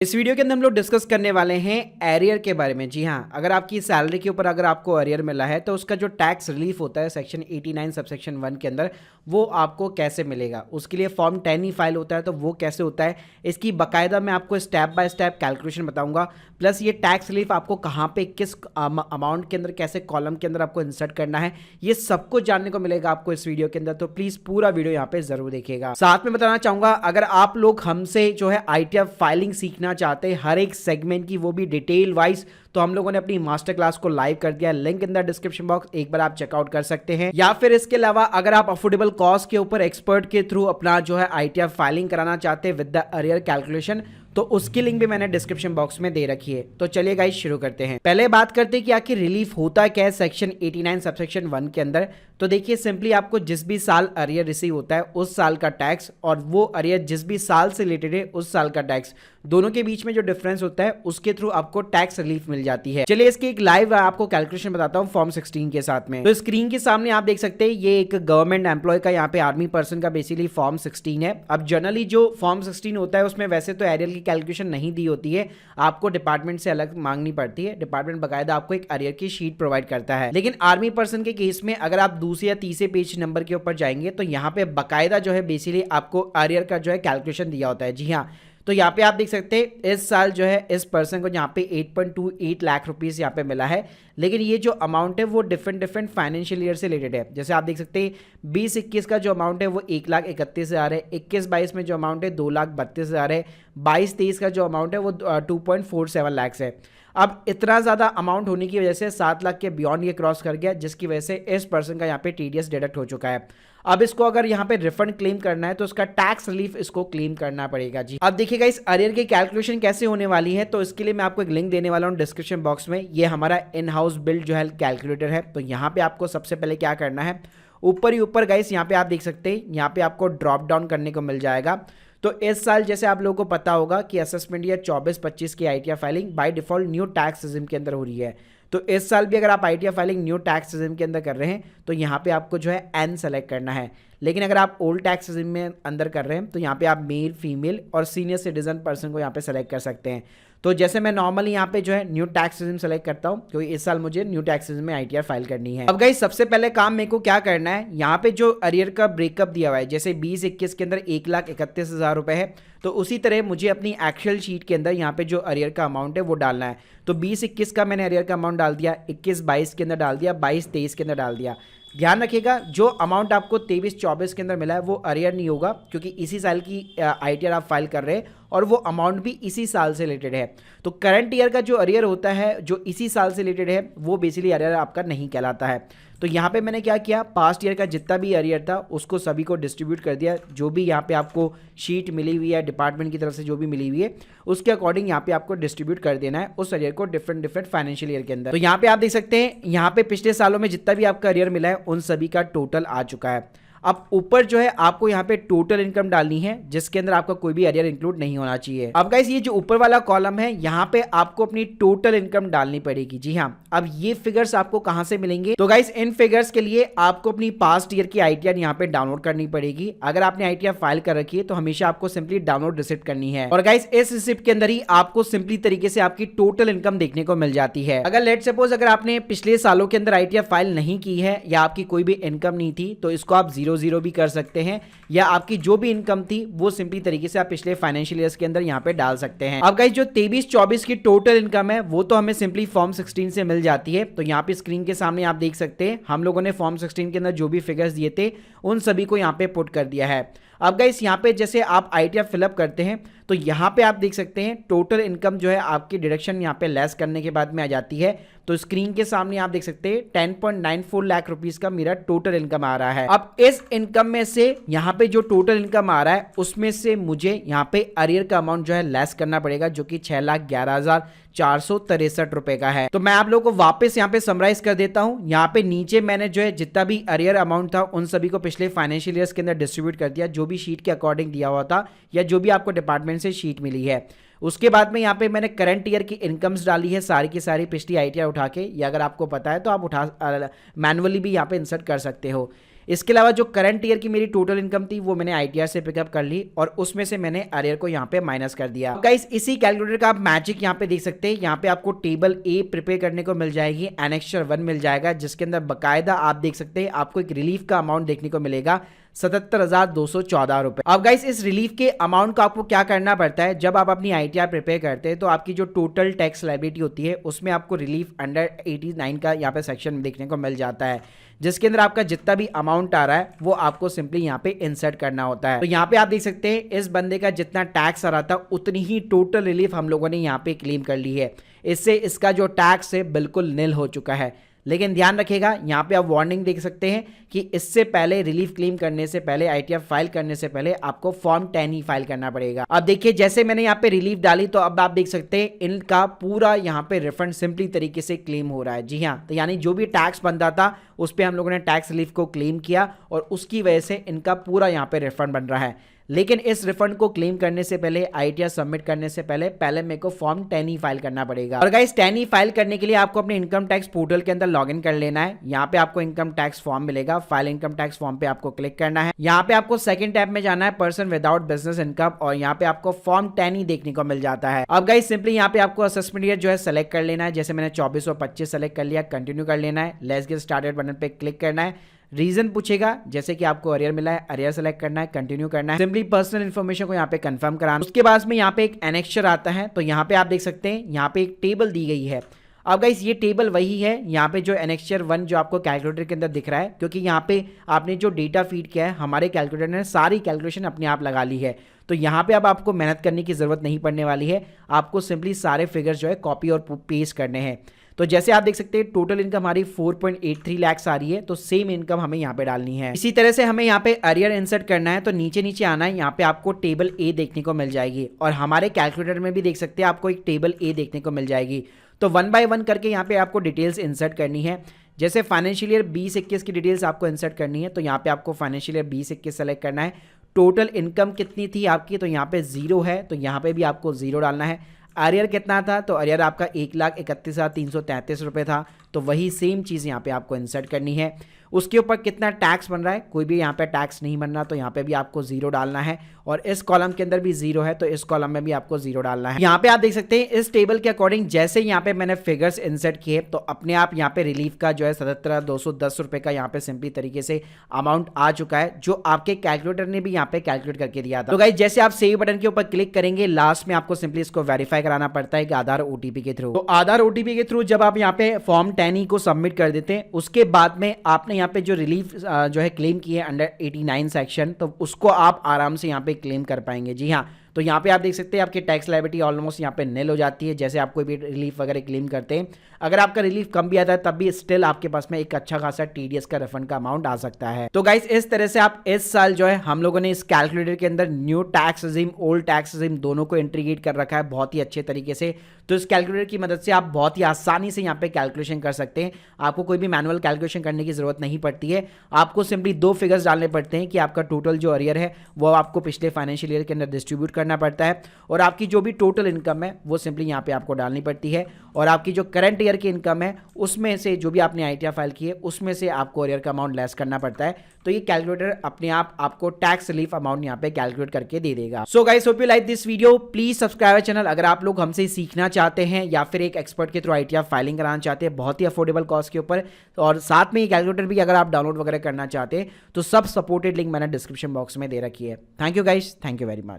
इस वीडियो के अंदर हम लोग डिस्कस करने वाले हैं एरियर के बारे में। जी हाँ, अगर आपकी सैलरी के ऊपर अगर आपको एरियर मिला है तो उसका जो टैक्स रिलीफ होता है सेक्शन 89 सबसेक्शन 1 के अंदर वो आपको कैसे मिलेगा, उसके लिए फॉर्म 10 ही फाइल होता है। तो वो कैसे होता है इसकी बाकायदा मैं आपको स्टेप बाय स्टेप कैलकुलेशन बताऊंगा। प्लस ये टैक्स रिलीफ आपको कहाँ पे किस अमाउंट के अंदर कैसे कॉलम के अंदर आपको इंसर्ट करना है, ये सब कुछ जानने को मिलेगा आपको इस वीडियो के अंदर। तो प्लीज पूरा वीडियो यहाँ पे जरूर देखिएगा। साथ में बताना चाहूंगा, अगर आप लोग हमसे जो है आईटीएफ फाइलिंग सीखना चाहते हैं हर एक सेगमेंट की, वो भी डिटेल वाइज, तो हम लोगों ने अपनी मास्टर क्लास को लाइव कर दिया, link in the description box, एक बार आप चेकआउट कर सकते हैं। या फिर इसके अलावा अगर आप अफोर्डेबल कॉस्ट के ऊपर एक्सपर्ट के थ्रू अपना जो है आईटीएफ फाइलिंग कराना चाहते हैं विद द अरियर कैलकुलेशन, तो उसकी लिंक भी मैंने डिस्क्रिप्शन बॉक्स में दे रखी है। तो चलिए गाइस शुरू करते हैं। पहले बात करते हैं कि आखिर रिलीफ होता क्या है सेक्शन 89 सबसेक्शन 1 के अंदर। तो देखिए सिंपली आपको जिस भी साल अरियर रिसीव होता है उस साल का टैक्स और वो अरियर जिस भी साल से रिलेटेड है उस साल का टैक्स, दोनों के बीच में जो डिफरेंस होता है उसके थ्रू आपको टैक्स रिलीफ मिल जाती है। चलिए इसकी एक लाइव आपको कैलकुलेशन बताता हूँ फॉर्म 16 के साथ में। तो स्क्रीन के सामने आप देख सकते हैं ये एक गवर्नमेंट एम्प्लॉय का, यहाँ पे आर्मी पर्सन का बेसिकली फॉर्म 16 है। अब जनरली जो फॉर्म 16 होता है उसमें वैसे तो एरियर की कैलकुलेशन नहीं दी होती है, आपको डिपार्टमेंट से अलग मांगनी पड़ती है। डिपार्टमेंट बकायदा आपको एक अरियर की शीट प्रोवाइड करता है। लेकिन आर्मी पर्सन के केस में अगर आप दूसरे या तीसरे पेज नंबर के ऊपर जाएंगे तो यहाँ पे बकायदा जो है बेसिकली आपको अरियर का जो है कैलकुलेशन दिया होता है। जी हाँ, तो यहाँ पे आप देख सकते हैं इस साल जो है इस पर्सन को यहाँ पे 8.28 लाख रुपीस यहाँ पे मिला है। लेकिन ये जो अमाउंट है वो डिफरेंट फाइनेंशियल ईयर से रिलेटेड है। जैसे आप देख सकते हैं 20-21 का जो अमाउंट है वो 1,31,000 है, 21-22 में जो अमाउंट है 2,32,000 है, 22-23 का जो अमाउंट है वो 2.47 लाख है। अब इतना ज़्यादा अमाउंट होने की वजह से 7 लाख के बियॉन्ड ये क्रॉस कर गया, जिसकी वजह से इस पर्सन का यहाँ पे टीडीएस डिडक्ट हो चुका है। अब इसको अगर यहाँ पे रिफंड क्लेम करना है तो उसका टैक्स रिलीफ इसको क्लेम करना पड़ेगा। जी अब देखिएगा इस अरियर की कैलकुलेशन कैसे होने वाली है, तो इसके लिए मैं आपको एक लिंक देने वाला हूँ डिस्क्रिप्शन बॉक्स में। ये हमारा इन हाउस बिल्ड जो है कैलकुलेटर है। तो यहाँ पे आपको सबसे पहले क्या करना है, ऊपर ही ऊपर गाइस यहाँ पे आप देख सकते हैं यहाँ पे आपको ड्रॉप डाउन करने को मिल जाएगा। तो इस साल जैसे आप लोगों को पता होगा कि असेसमेंट ईयर 24-25 की ITR filing by default new tax regime के अंदर हो रही है। तो इस साल भी अगर आप ITR filing new tax regime के अंदर कर रहे हैं तो यहाँ पे आपको जो है एन सेलेक्ट करना है। लेकिन अगर आप ओल्ड टैक्स रिजिम में अंदर कर रहे हैं तो यहाँ पे आप मेल, फीमेल और सीनियर सिटीजन पर्सन को यहाँ पे सेलेक्ट कर सकते हैं। तो जैसे मैं नॉर्मली यहाँ पे जो है न्यू टैक्स रिजिम सेलेक्ट करता हूँ क्योंकि इस साल मुझे न्यू टैक्स रिजिम में आईटीआर फाइल करनी है। अब गाइस सबसे पहले काम मेरे को क्या करना है, यहाँ पे जो अरियर का ब्रेकअप दिया हुआ है जैसे 20-21 के अंदर 1,31,000 रुपए है, तो उसी तरह मुझे अपनी एक्चुअल शीट के अंदर यहाँ पे जो अरियर का अमाउंट है वो डालना है। तो 20-21 का मैंने अरियर का अमाउंट डाल दिया, 21-22 के अंदर डाल दिया, 22-23 के अंदर डाल दिया। ध्यान रखिएगा जो अमाउंट आपको 23-24 के अंदर मिला है वो अरियर नहीं होगा क्योंकि इसी साल की आईटीआर आप फाइल कर रहे हैं और वो अमाउंट भी इसी साल से रिलेटेड है। तो करंट ईयर का जो अरियर होता है जो इसी साल से रिलेटेड है वो बेसिकली अरियर आपका नहीं कहलाता है। तो यहाँ पे मैंने क्या किया, पास्ट ईयर का जितना भी अरियर था उसको सभी को डिस्ट्रीब्यूट कर दिया। जो भी यहाँ पे आपको शीट मिली हुई है डिपार्टमेंट की तरफ से जो भी मिली हुई है उसके अकॉर्डिंग यहाँ पे आपको डिस्ट्रीब्यूट कर देना है उस अरियर को डिफरेंट फाइनेंशियल ईयर के अंदर। तो यहाँ पे आप देख सकते हैं यहाँ पे पिछले सालों में जितना भी आपका अरियर मिला है उन सभी का टोटल आ चुका है। अब ऊपर जो है आपको यहाँ पे टोटल इनकम डालनी है जिसके अंदर आपका कोई भी अरियर इंक्लूड नहीं होना चाहिए। अब गाइस ये जो ऊपर वाला कॉलम है यहाँ पे आपको अपनी टोटल इनकम डालनी पड़ेगी। जी हाँ, अब ये फिगर्स आपको कहां से मिलेंगे, तो गाइस इन फिगर्स के लिए आपको अपनी पास्ट ईयर की आईटीआर यहाँ पे डाउनलोड करनी पड़ेगी। अगर आपने आईटीआर फाइल कर रखी है तो हमेशा आपको सिंपली डाउनलोड रिसिप्ट करनी है और गाइस इस रिसिप्ट के अंदर ही आपको सिंपली तरीके से आपकी टोटल इनकम देखने को मिल जाती है। अगर लेट सपोज अगर आपने पिछले सालों के अंदर आईटीआर फाइल नहीं की है या आपकी कोई भी इनकम नहीं थी तो इसको आप 0-0 भी कर सकते हैं, या आपकी जो भी इनकम थी वो सिंपली तरीके से आप पिछले फाइनेंशियल ईयर्स के अंदर यहाँ पे डाल सकते हैं। अब गाइस जो 23-24 की टोटल इनकम है वो तो हमें सिंपली फॉर्म 16 से मिल जाती है। तो यहाँ पे स्क्रीन के सामने आप देख सकते हैं हम लोगों ने फॉर्म 16 के अंदर जो भी फिगर्स दिए थे उन सभी को यहाँ पे पुट कर दिया है। अब गाइस यहाँ पे जैसे आप आईटीआर फिलअप करते हैं तो यहाँ पे आप देख सकते हैं टोटल इनकम जो है आपकी डिडक्शन यहाँ पे लेस करने के बाद में आ जाती है। तो स्क्रीन के सामने आप देख सकते हैं 10.94 लाख रुपीस का मेरा टोटल इनकम आ रहा है। अब इस इनकम में से यहाँ पे जो टोटल इनकम आ रहा है उसमें से मुझे यहाँ पे अरियर का अमाउंट जो है लेस करना पड़ेगा जो कि 6,11,463 रुपए का है। तो मैं आप लोगों को वापस यहाँ पे समराइज कर देता हूँ। यहाँ पे नीचे मैंने जो है जितना भी अरियर अमाउंट था उन सभी को पिछले फाइनेंशियल ईयर्स के अंदर डिस्ट्रीब्यूट कर दिया जो भी शीट के अकॉर्डिंग दिया हुआ था या जो भी आपको डिपार्टमेंट से शीट मिली है। उसके बाद में यहाँ पे मैंने करंट ईयर की इनकम्स डाली है सारी की सारी पिछली आईटीआर उठा के, या अगर आपको पता है तो आप उठा मैनुअली भी यहाँ पे इंसर्ट कर सकते हो। इसके अलावा जो करंट ईयर की मेरी टोटल इनकम थी वो मैंने आईटीआर से पिकअप कर ली और उसमें से मैंने अरियर को यहाँ पे माइनस कर दिया। गाइस इसी कैलकुलेटर का आप मैजिक यहाँ पे देख सकते हैं। यहाँ पे आपको टेबल ए प्रिपेयर करने को मिल जाएगी, एनेक्चर 1 मिल जाएगा, जिसके अंदर बकायदा आप देख सकते हैं आपको एक रिलीफ का अमाउंट देखने को मिलेगा 77,214 रुपए। अब गाइस इस रिलीफ के अमाउंट को आपको क्या करना पड़ता है, जब आप अपनी आईटीआर प्रिपेयर करते हैं तो आपकी जो टोटल टैक्स लायबिलिटी होती है उसमें आपको रिलीफ अंडर 89 का यहाँ पे सेक्शन देखने को मिल जाता है, जिसके अंदर आपका जितना भी अमाउंट आ रहा है वो आपको सिंपली यहाँ पे इंसर्ट करना होता है। तो यहाँ पे आप देख सकते हैं इस बंदे का जितना टैक्स आ रहा था उतनी ही टोटल रिलीफ हम लोगों ने यहाँ पे क्लेम कर ली है। इससे इसका जो टैक्स है बिल्कुल निल हो चुका है। लेकिन ध्यान रखिएगा, यहाँ पे आप वार्निंग देख सकते हैं कि इससे पहले रिलीफ क्लेम करने से पहले, आईटीआर फाइल करने से पहले आपको फॉर्म 10 ही फाइल करना पड़ेगा। अब देखिए जैसे मैंने यहाँ पे रिलीफ डाली तो अब आप देख सकते हैं इनका पूरा यहाँ पे रिफंड सिंपली तरीके से क्लेम हो रहा है। जी हाँ, तो यानी जो भी टैक्स बनता था उस पर हम लोगों ने टैक्स रिलीफ को क्लेम किया और उसकी वजह से इनका पूरा यहाँ पे रिफंड बन रहा है। लेकिन इस रिफंड को क्लेम करने से पहले, आईटीआर सबमिट करने से पहले मेरे को फॉर्म 10 ही फाइल करना पड़ेगा। और गाइस 10 ही फाइल करने के लिए आपको अपने इनकम टैक्स पोर्टल के अंदर लॉगिन कर लेना है। यहाँ पे आपको इनकम टैक्स फॉर्म मिलेगा, फाइल इनकम टैक्स फॉर्म पे आपको क्लिक करना है। यहाँ पे आपको सेकंड टैब में जाना है, पर्सन विदाउट बिजनेस इनकम, और यहाँ पे आपको फॉर्म 10 ही देखने को मिल जाता है। अब गाइस सिंपली यहाँ पे आपको असेसमेंट ईयर जो है सेलेक्ट कर लेना है। जैसे मैंने 24 और 25 सेलेक्ट कर लिया, कंटिन्यू कर लेना है, लेट्स गेट स्टार्टेड बटन पे क्लिक करना है। रीजन पूछेगा, जैसे कि आपको अरियर मिला है, अरियर सेलेक्ट करना है, कंटिन्यू करना है, सिंपली पर्सनल इन्फॉर्मेशन को यहाँ पे कंफर्म कराना। उसके बाद में यहाँ पे एक एनेक्चर आता है, तो यहाँ पे आप देख सकते हैं यहाँ पे एक टेबल दी गई है। अब गाइस ये टेबल वही है यहाँ पे जो एनेक्चर 1 जो आपको कैलकुलेटर के अंदर दिख रहा है, क्योंकि यहाँ पे आपने जो डेटा फीड किया है हमारे कैलकुलेटर ने सारी कैलकुलेशन अपने आप लगा ली है। तो यहाँ पे अब आपको मेहनत करने की जरूरत नहीं पड़ने वाली है, आपको सिंपली सारे फिगर्स जो है कॉपी और पेस्ट करने हैं। तो जैसे आप देख सकते हैं टोटल इनकम हमारी 4.83 लाख आ रही है, तो सेम इनकम हमें यहाँ पे डालनी है। इसी तरह से हमें यहाँ पे अरियर इंसर्ट करना है, तो नीचे नीचे आना है, यहाँ पे आपको टेबल ए देखने को मिल जाएगी और हमारे कैलकुलेटर में भी देख सकते हैं आपको एक टेबल ए देखने को मिल जाएगी। तो 1 बाय 1 करके यहाँ पे आपको डिटेल्स इंसर्ट करनी है। जैसे फाइनेंशियल ईयर 20-21 की डिटेल्स आपको इंसर्ट करनी है, तो यहाँ पे आपको फाइनेंशियल ईयर 20-21 सेलेक्ट करना है। टोटल इनकम कितनी थी आपकी, तो यहाँ पे 0 है, तो यहाँ पे भी आपको 0 डालना है। अरियर कितना था, तो अरियर आपका 1,31,333 रुपये था, तो वही सेम चीज़ यहाँ पे आपको इंसर्ट करनी है। उसके ऊपर कितना टैक्स बन रहा है, कोई भी यहाँ पे टैक्स नहीं बन रहा, तो यहाँ पे भी आपको 0 डालना है। और इस कॉलम के अंदर भी 0 है, तो इस कॉलम में भी आपको 0 डालना है। यहाँ पे आप देख सकते हैं इस टेबल के अकॉर्डिंग जैसे यहाँ पे मैंने फिगर्स इंसर्ट किए तो अपने आप यहाँ पे रिलीफ का जो है 77,210 रुपये का यहाँ पे सिंपली तरीके से अमाउंट आ चुका है, जो आपके कैलकुलेटर ने भी यहाँ पे कैलकुलेट करके दिया था। तो गाइस जैसे आप सेव बटन के ऊपर क्लिक करेंगे, लास्ट में आपको सिंपली इसको वेरीफाई कराना पड़ता है कि आधार ओटीपी के थ्रू। तो आधार ओटीपी के थ्रू जब आप यहाँ पे फॉर्म 10 को सबमिट कर देते हैं, उसके बाद में आपने यहाँ पे जो रिलीफ जो है क्लेम की है अंडर 89 सेक्शन, तो उसको आप आराम से यहाँ पे क्लेम कर पाएंगे। जी हाँ, तो यहाँ पे आप देख सकते हैं आपकी टैक्स लायबिलिटी ऑलमोस्ट यहाँ पे निल हो जाती है। जैसे आप कोई भी रिलीफ वगैरह क्लेम करते हैं, अगर आपका रिलीफ कम भी आता है तब भी स्टिल आपके पास में एक अच्छा खासा टीडीएस का रिफंड का अमाउंट आ सकता है। तो गाइस इस तरह से आप इस साल जो है हम लोगों ने इस कैलकुलेटर के अंदर new tax regime, old tax regime दोनों को इंटीग्रेट कर रखा है बहुत ही अच्छे तरीके से। तो इस कैलकुलेटर की मदद से आप बहुत ही आसानी से यहाँ पे कैलकुलेशन कर सकते हैं। आपको कोई भी मैनुअल कैलकुलेशन करने की जरूरत नहीं पड़ती है, आपको सिंपली 2 फिगर्स डालने पड़ते हैं कि आपका टोटल जो अरियर है वो आपको पिछले फाइनेंशियल ईयर के अंदर डिस्ट्रीब्यूट करना पड़ता है, और आपकी जो भी टोटल इनकम है वो सिंपली यहाँ पे आपको डालनी पड़ती है, और आपकी जो करंट ईयर की इनकम है उसमें से जो भी आपने आईटीआर फाइल की है उसमें से आपको अरियर का अमाउंट लेस करना पड़ता है। तो ये कैलकुलेटर अपने आप आपको टैक्स रिलीफ अमाउंट यहाँ पे कैलकुलेट करके दे देगा। So guys hope you like this video, please subscribe channel अगर आप लोग हमसे सीखना चाहते हैं या फिर एक एक्सपर्ट के थ्रू आईटीआर फाइलिंग कराना चाहते हैं बहुत ही अफोर्डेबल कॉस्ट के ऊपर, और साथ में ये कैलकुलेटर भी अगर आप डाउनलोड वगैरह करना चाहते हैं तो सब सपोर्टेड लिंक मैंने डिस्क्रिप्शन बॉक्स में दे रखी है। Thank you guys, thank you very much.